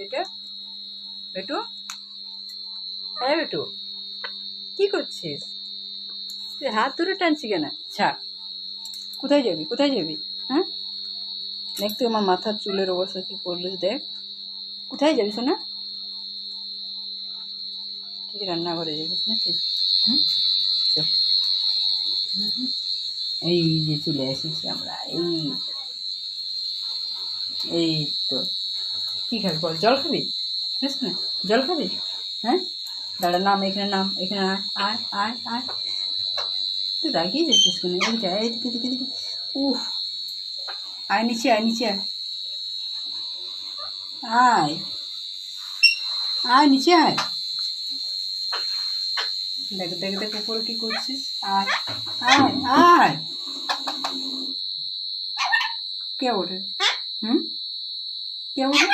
এটা বেটু, হ্যাঁ বেটু, কি করছিস? তুই হাত ধরে টানছি কেন? ছাড়। কোথায় যাবি, কোথায় যাবি? হ্যাঁ, দেখ তুই আমার মাথার চুলের অবস্থা কি করলিস, দেখ। কোথায় যাবি শোনা? ঠিক রান্নাঘরে যাবি নাকি? হুম, চল। এই যে চলে এসেছি আমরা, এই তো। কী খাবি বল? জল খাবি? বুঝিস না, জল খাবি? হ্যাঁ, দাঁড়া, নাম এখানে, নাম এখানে, আয় আয় আয় আয়। তুই রাগিয়ে যাচ্ছিস কেন? এদিকে আয়, এদিকে এদিকে এদিকে। উফ, আয় নিচে, আয় নিচে, আয় আয় আয় নিচে আয়। দেখ দেখ দেখ উপরে কি করছিস? আয় আয় আয়। কে ওঠে? হুম, কে ওঠে?